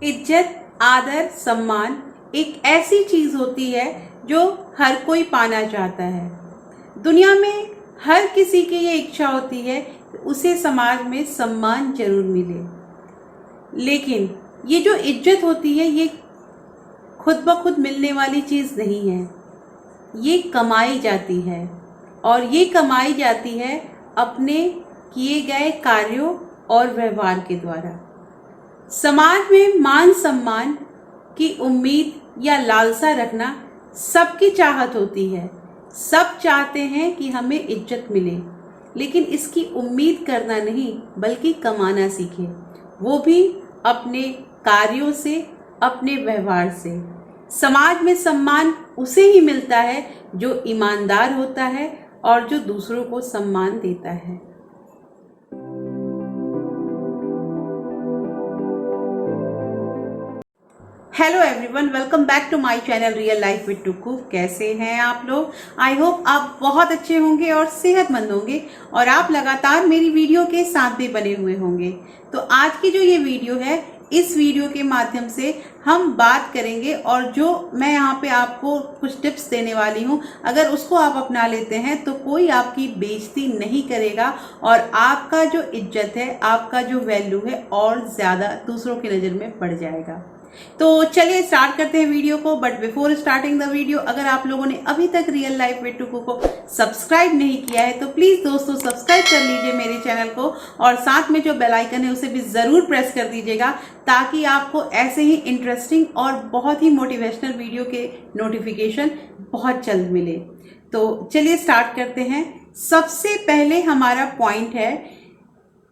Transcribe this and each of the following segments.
इज्जत, आदर, सम्मान एक ऐसी चीज होती है जो हर कोई पाना चाहता है। दुनिया में हर किसी की ये इच्छा होती है कि उसे समाज में सम्मान जरूर मिले। लेकिन ये जो इज्जत होती है ये खुद ब खुद मिलने वाली चीज नहीं है, ये कमाई जाती है। और ये कमाई जाती है अपने किए गए कार्यों और व्यवहार के द्वारा। समाज में मान सम्मान की उम्मीद या लालसा रखना सबकी चाहत होती है। सब चाहते हैं कि हमें इज्जत मिले, लेकिन इसकी उम्मीद करना नहीं बल्कि कमाना सीखे, वो भी अपने कार्यों से, अपने व्यवहार से। समाज में सम्मान उसे ही मिलता है जो ईमानदार होता है और जो दूसरों को सम्मान देता है। Hello everyone, welcome back to my channel real life with Tuku. कैसे हैं आप लोग? आई होप आप बहुत अच्छे होंगे और सेहतमंद होंगे और आप लगातार मेरी वीडियो के साथ भी बने हुए होंगे। तो आज की जो ये वीडियो है, इस वीडियो के माध्यम से हम बात करेंगे और जो मैं यहाँ पे आपको कुछ टिप्स देने वाली हूँ, अगर उसको आप अपना लेते हैं तो कोई आपकी बेइज्जती नहीं करेगा और आपका जो इज्जत है, आपका जो वैल्यू है और ज़्यादा दूसरों की नज़र में बढ़ जाएगा। तो चलिए स्टार्ट करते हैं वीडियो को। But before starting the video, अगर आप लोगों ने अभी तक रियल लाइफ विद टुकू को सब्सक्राइब नहीं किया है तो प्लीज़ दोस्तों सब्सक्राइब कर लीजिए मेरे चैनल को और साथ में जो बेल आइकन है उसे भी ज़रूर प्रेस कर दीजिएगा, ताकि आपको ऐसे ही इंटरेस्टिंग और बहुत ही मोटिवेशनल वीडियो के नोटिफिकेशन बहुत जल्द मिले। तो चलिए स्टार्ट करते हैं। सबसे पहले हमारा पॉइंट है,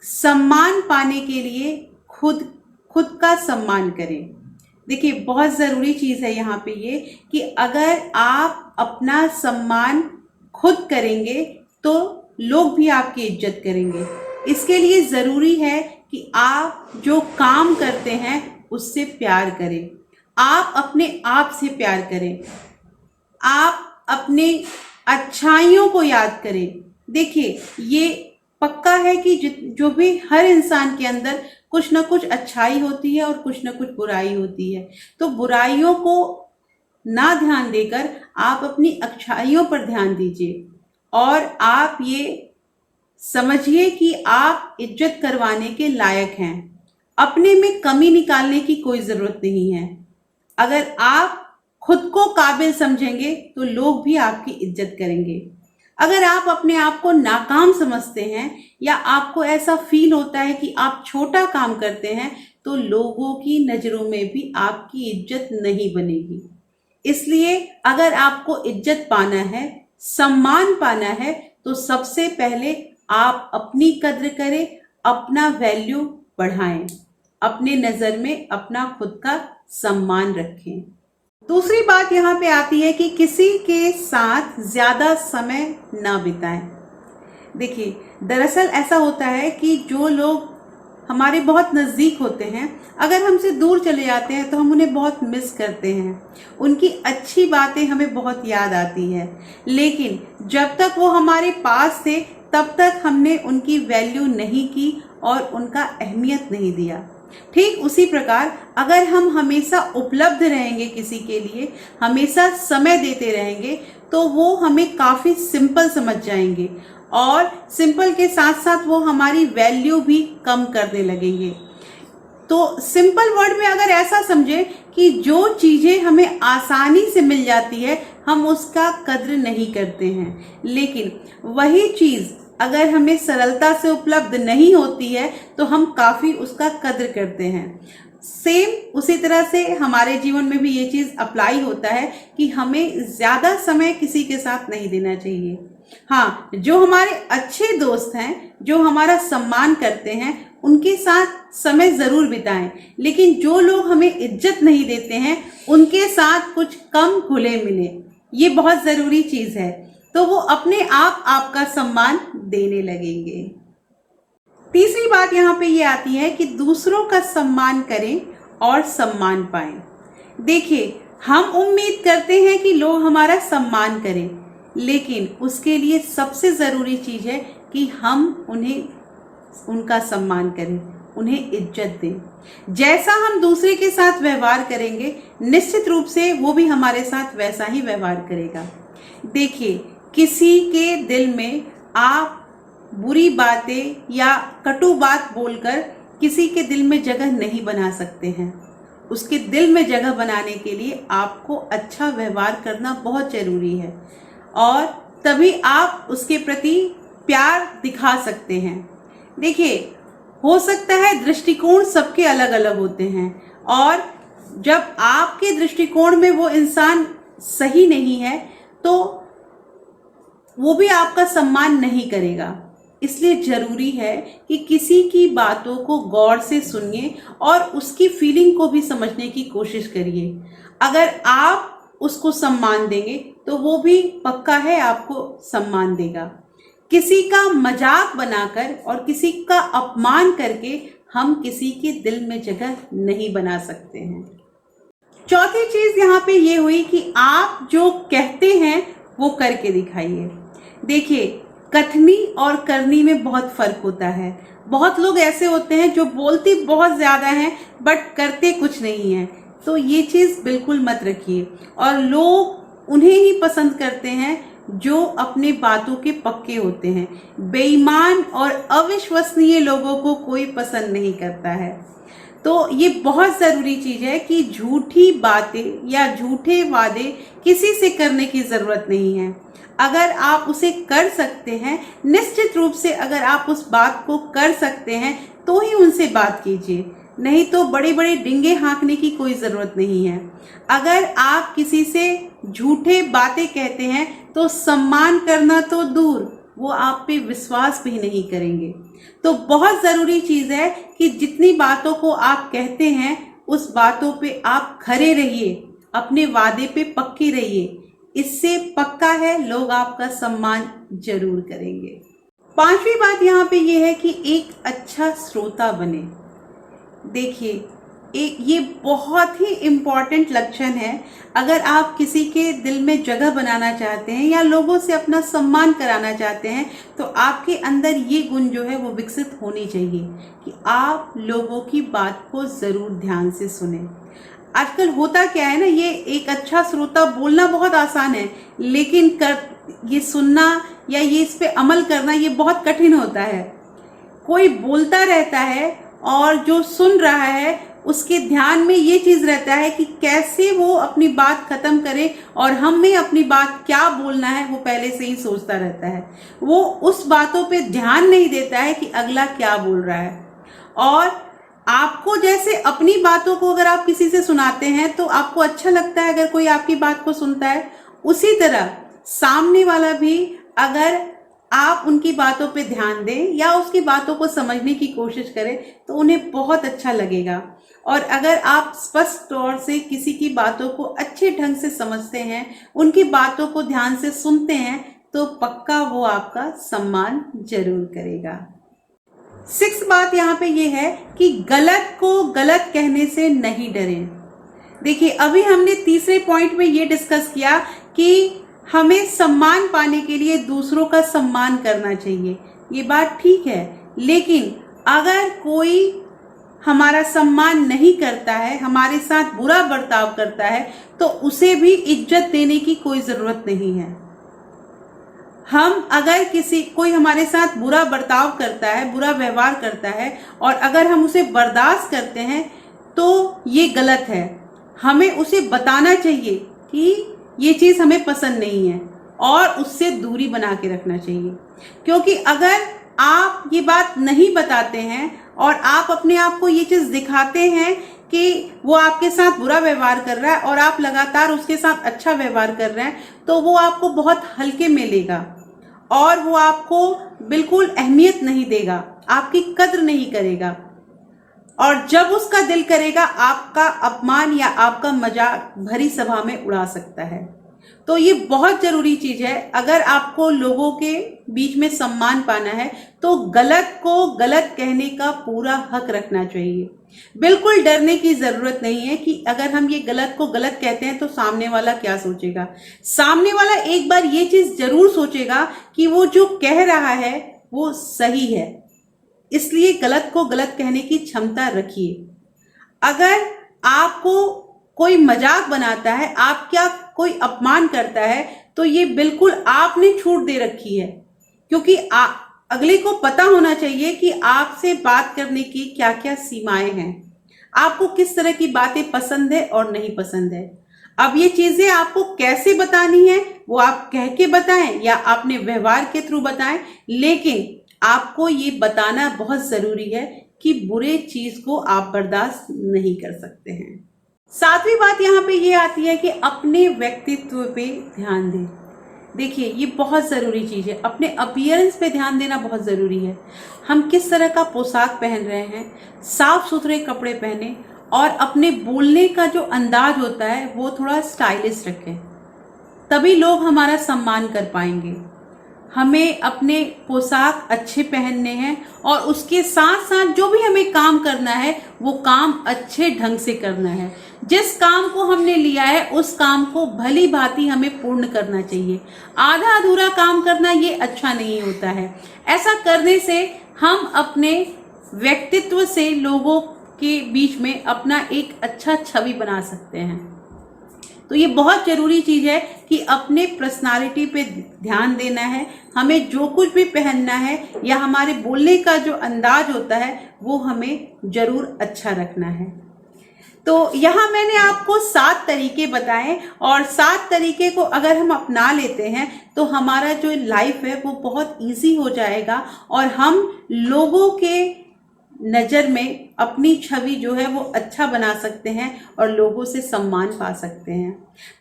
सम्मान पाने के लिए खुद का सम्मान करें। देखिए, बहुत ज़रूरी चीज़ है यहाँ पे ये कि अगर आप अपना सम्मान खुद करेंगे तो लोग भी आपकी इज्जत करेंगे। इसके लिए ज़रूरी है कि आप जो काम करते हैं उससे प्यार करें, आप अपने आप से प्यार करें, आप अपने अच्छाइयों को याद करें। देखिए, ये पक्का है कि जो भी हर इंसान के अंदर कुछ ना कुछ अच्छाई होती है और कुछ ना कुछ बुराई होती है। तो बुराइयों को ना ध्यान देकर आप अपनी अच्छाइयों पर ध्यान दीजिए और आप ये समझिए कि आप इज्जत करवाने के लायक हैं। अपने में कमी निकालने की कोई ज़रूरत नहीं है। अगर आप खुद को काबिल समझेंगे तो लोग भी आपकी इज्जत करेंगे। अगर आप अपने आप को नाकाम समझते हैं या आपको ऐसा फील होता है कि आप छोटा काम करते हैं तो लोगों की नज़रों में भी आपकी इज्जत नहीं बनेगी। इसलिए अगर आपको इज्जत पाना है, सम्मान पाना है, तो सबसे पहले आप अपनी कद्र करें, अपना वैल्यू बढ़ाएं, अपने नज़र में अपना खुद का सम्मान रखें। दूसरी बात यहाँ पे आती है कि किसी के साथ ज़्यादा समय ना बिताएं। देखिए, दरअसल ऐसा होता है कि जो लोग हमारे बहुत नज़दीक होते हैं, अगर हमसे दूर चले जाते हैं तो हम उन्हें बहुत मिस करते हैं। उनकी अच्छी बातें हमें बहुत याद आती है, लेकिन जब तक वो हमारे पास थे तब तक हमने उनकी वैल्यू नहीं की और उनका अहमियत नहीं दिया। ठीक उसी प्रकार अगर हम हमेशा उपलब्ध रहेंगे, किसी के लिए हमेशा समय देते रहेंगे, तो वो हमें काफ़ी सिंपल समझ जाएंगे और सिंपल के साथ साथ वो हमारी वैल्यू भी कम करने लगेंगे। तो सिंपल वर्ड में अगर ऐसा समझें कि जो चीज़ें हमें आसानी से मिल जाती है हम उसका कद्र नहीं करते हैं, लेकिन वही चीज़ अगर हमें सरलता से उपलब्ध नहीं होती है तो हम काफ़ी उसका कद्र करते हैं। सेम उसी तरह से हमारे जीवन में भी ये चीज़ अप्लाई होता है कि हमें ज़्यादा समय किसी के साथ नहीं देना चाहिए। हाँ, जो हमारे अच्छे दोस्त हैं, जो हमारा सम्मान करते हैं, उनके साथ समय ज़रूर बिताएं, लेकिन जो लोग हमें इज्जत नहीं देते हैं उनके साथ कुछ कम घुले मिले। ये बहुत ज़रूरी चीज़ है, तो वो अपने आप आपका सम्मान देने लगेंगे। तीसरी बात यहाँ पे ये आती है कि दूसरों का सम्मान करें और सम्मान पाएं। देखिए, हम उम्मीद करते हैं कि लोग हमारा सम्मान करें, लेकिन उसके लिए सबसे ज़रूरी चीज़ है कि हम उनका सम्मान करें, उन्हें इज्जत दें। जैसा हम दूसरे के साथ व्यवहार करेंगे, निश्चित रूप से वो भी हमारे साथ वैसा ही व्यवहार करेगा। देखिए, किसी के दिल में आप बुरी बातें या कटु बात बोलकर किसी के दिल में जगह नहीं बना सकते हैं। उसके दिल में जगह बनाने के लिए आपको अच्छा व्यवहार करना बहुत जरूरी है और तभी आप उसके प्रति प्यार दिखा सकते हैं। देखिए, हो सकता है दृष्टिकोण सबके अलग अलग होते हैं और जब आपके दृष्टिकोण में वो इंसान सही नहीं है तो वो भी आपका सम्मान नहीं करेगा। इसलिए जरूरी है कि किसी की बातों को गौर से सुनिए और उसकी फीलिंग को भी समझने की कोशिश करिए। अगर आप उसको सम्मान देंगे तो वो भी पक्का है आपको सम्मान देगा। किसी का मजाक बनाकर और किसी का अपमान करके हम किसी के दिल में जगह नहीं बना सकते हैं। चौथी चीज यहाँ पे ये हुई कि आप जो कहते हैं वो करके दिखाइए। देखिए, कथनी और करनी में बहुत फर्क होता है। बहुत लोग ऐसे होते हैं जो बोलते बहुत ज्यादा हैं बट करते कुछ नहीं है, तो ये चीज बिल्कुल मत रखिए। और लोग उन्हें ही पसंद करते हैं जो अपने बातों के पक्के होते हैं। बेईमान और अविश्वसनीय लोगों को कोई पसंद नहीं करता है। तो ये बहुत ज़रूरी चीज़ है कि झूठी बातें या झूठे वादे किसी से करने की ज़रूरत नहीं है। अगर आप उसे कर सकते हैं, निश्चित रूप से अगर आप उस बात को कर सकते हैं तो ही उनसे बात कीजिए, नहीं तो बड़े बड़े डिंगे हाँकने की कोई ज़रूरत नहीं है। अगर आप किसी से झूठे बातें कहते हैं तो सम्मान करना तो दूर, वो आप पे विश्वास भी नहीं करेंगे। तो बहुत ज़रूरी चीज़ है कि जितनी बातों को आप कहते हैं उस बातों पे आप खरे रहिए, अपने वादे पे पक्के रहिए। इससे पक्का है लोग आपका सम्मान जरूर करेंगे। पांचवी बात यहाँ पे ये है कि एक अच्छा श्रोता बने। देखिए, ये बहुत ही इम्पॉर्टेंट लक्षण है। अगर आप किसी के दिल में जगह बनाना चाहते हैं या लोगों से अपना सम्मान कराना चाहते हैं तो आपके अंदर ये गुण जो है वो विकसित होनी चाहिए कि आप लोगों की बात को ज़रूर ध्यान से सुने। आजकल होता क्या है ना, ये एक अच्छा श्रोता बोलना बहुत आसान है, लेकिन ये सुनना या ये इस पे अमल करना ये बहुत कठिन होता है। कोई बोलता रहता है और जो सुन रहा है उसके ध्यान में ये चीज रहता है कि कैसे वो अपनी बात खत्म करे और हमें अपनी बात क्या बोलना है वो पहले से ही सोचता रहता है। वो उस बातों पे ध्यान नहीं देता है कि अगला क्या बोल रहा है। और आपको जैसे अपनी बातों को अगर आप किसी से सुनाते हैं तो आपको अच्छा लगता है अगर कोई आपकी बात को सुनता है, उसी तरह सामने वाला भी अगर आप उनकी बातों पे ध्यान दें या उसकी बातों को समझने की कोशिश करें तो उन्हें बहुत अच्छा लगेगा। और अगर आप स्पष्ट तौर से किसी की बातों को अच्छे ढंग से समझते हैं, उनकी बातों को ध्यान से सुनते हैं, तो पक्का वो आपका सम्मान जरूर करेगा। 6 बात यहाँ पे ये है कि गलत को गलत कहने से नहीं डरें। देखिए, अभी हमने तीसरे पॉइंट में ये डिस्कस किया कि हमें सम्मान पाने के लिए दूसरों का सम्मान करना चाहिए। ये बात ठीक है, लेकिन अगर कोई हमारा सम्मान नहीं करता है, हमारे साथ बुरा बर्ताव करता है, तो उसे भी इज्जत देने की कोई ज़रूरत नहीं है। हम अगर कोई हमारे साथ बुरा बर्ताव करता है, बुरा व्यवहार करता है और अगर हम उसे बर्दाश्त करते हैं तो ये गलत है। हमें उसे बताना चाहिए कि ये चीज़ हमें पसंद नहीं है और उससे दूरी बना के रखना चाहिए। क्योंकि अगर आप ये बात नहीं बताते हैं और आप अपने आप को ये चीज़ दिखाते हैं कि वो आपके साथ बुरा व्यवहार कर रहा है और आप लगातार उसके साथ अच्छा व्यवहार कर रहे हैं, तो वो आपको बहुत हल्के में लेगा और वो आपको बिल्कुल अहमियत नहीं देगा, आपकी कद्र नहीं करेगा। और जब उसका दिल करेगा आपका अपमान या आपका मजाक भरी सभा में उड़ा सकता है। तो ये बहुत जरूरी चीज है। अगर आपको लोगों के बीच में सम्मान पाना है तो गलत को गलत कहने का पूरा हक रखना चाहिए। बिल्कुल डरने की जरूरत नहीं है कि अगर हम ये गलत को गलत कहते हैं तो सामने वाला क्या सोचेगा। सामने वाला एक बार ये चीज जरूर सोचेगा कि वो जो कह रहा है वो सही है। इसलिए गलत को गलत कहने की क्षमता रखिए। अगर आपको कोई मजाक बनाता है, आपका कोई अपमान करता है, तो ये बिल्कुल आपने छूट दे रखी है, क्योंकि अगले को पता होना चाहिए कि आपसे बात करने की क्या क्या सीमाएं हैं, आपको किस तरह की बातें पसंद है और नहीं पसंद है। अब ये चीजें आपको कैसे बतानी है वो आप कह के बताएं या अपने व्यवहार के थ्रू बताएं, लेकिन आपको ये बताना बहुत जरूरी है कि बुरे चीज को आप बर्दाश्त नहीं कर सकते हैं। सातवीं बात यहाँ पे ये आती है कि अपने व्यक्तित्व पे ध्यान दें। देखिए, ये बहुत ज़रूरी चीज़ है, अपने अपीयरेंस पे ध्यान देना बहुत ज़रूरी है। हम किस तरह का पोशाक पहन रहे हैं, साफ सुथरे कपड़े पहने और अपने बोलने का जो अंदाज होता है वो थोड़ा स्टाइलिश रखें, तभी लोग हमारा सम्मान कर पाएंगे। हमें अपने पोशाक अच्छे पहनने हैं और उसके साथ साथ जो भी हमें काम करना है वो काम अच्छे ढंग से करना है। जिस काम को हमने लिया है उस काम को भली भांति हमें पूर्ण करना चाहिए। आधा अधूरा काम करना ये अच्छा नहीं होता है। ऐसा करने से हम अपने व्यक्तित्व से लोगों के बीच में अपना एक अच्छा छवि बना सकते हैं। तो ये बहुत जरूरी चीज है कि अपने पर्सनालिटी पे ध्यान देना है। हमें जो कुछ भी पहनना है या हमारे बोलने का जो अंदाज होता है वो हमें जरूर अच्छा रखना है। तो यहाँ मैंने आपको 7 तरीके बताए और 7 तरीके को अगर हम अपना लेते हैं तो हमारा जो लाइफ है वो बहुत इजी हो जाएगा और हम लोगों के नज़र में अपनी छवि जो है वो अच्छा बना सकते हैं और लोगों से सम्मान पा सकते हैं।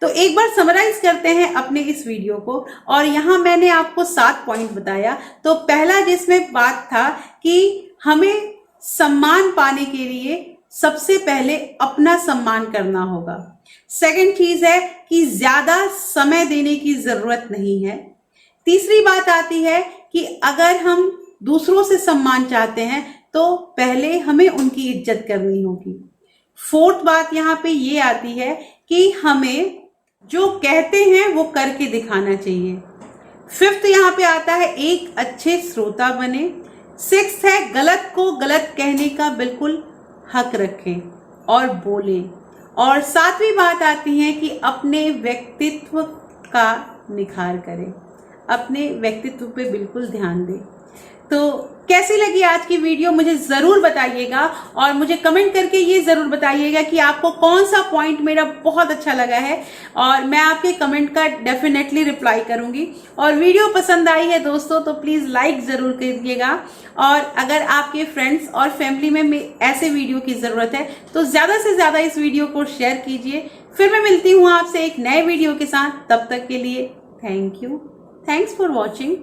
तो एक बार समराइज करते हैं अपने इस वीडियो को, और यहाँ मैंने आपको 7 पॉइंट बताया। तो पहला जिसमें बात था कि हमें सम्मान पाने के लिए सबसे पहले अपना सम्मान करना होगा। सेकंड चीज है कि ज्यादा समय देने की जरूरत नहीं है। तीसरी बात आती है कि अगर हम दूसरों से सम्मान चाहते हैं तो पहले हमें उनकी इज्जत करनी होगी। फोर्थ बात यहाँ पे ये आती है कि हमें जो कहते हैं वो करके दिखाना चाहिए। फिफ्थ यहाँ पे आता है एक अच्छे श्रोता बने। सिक्स्थ है गलत को गलत कहने का बिल्कुल हक रखें और बोलें। और सातवीं बात आती है कि अपने व्यक्तित्व का निखार करें, अपने व्यक्तित्व पे बिल्कुल ध्यान दें। तो कैसी लगी आज की वीडियो मुझे ज़रूर बताइएगा और मुझे कमेंट करके ये ज़रूर बताइएगा कि आपको कौन सा पॉइंट मेरा बहुत अच्छा लगा है, और मैं आपके कमेंट का डेफिनेटली रिप्लाई करूंगी। और वीडियो पसंद आई है दोस्तों तो प्लीज़ लाइक ज़रूर कीजिएगा, और अगर आपके फ्रेंड्स और फैमिली में ऐसे वीडियो की ज़रूरत है तो ज़्यादा से ज़्यादा इस वीडियो को शेयर कीजिए। फिर मैं मिलती हूँ आपसे एक नए वीडियो के साथ, तब तक के लिए thank you, thanks for watching.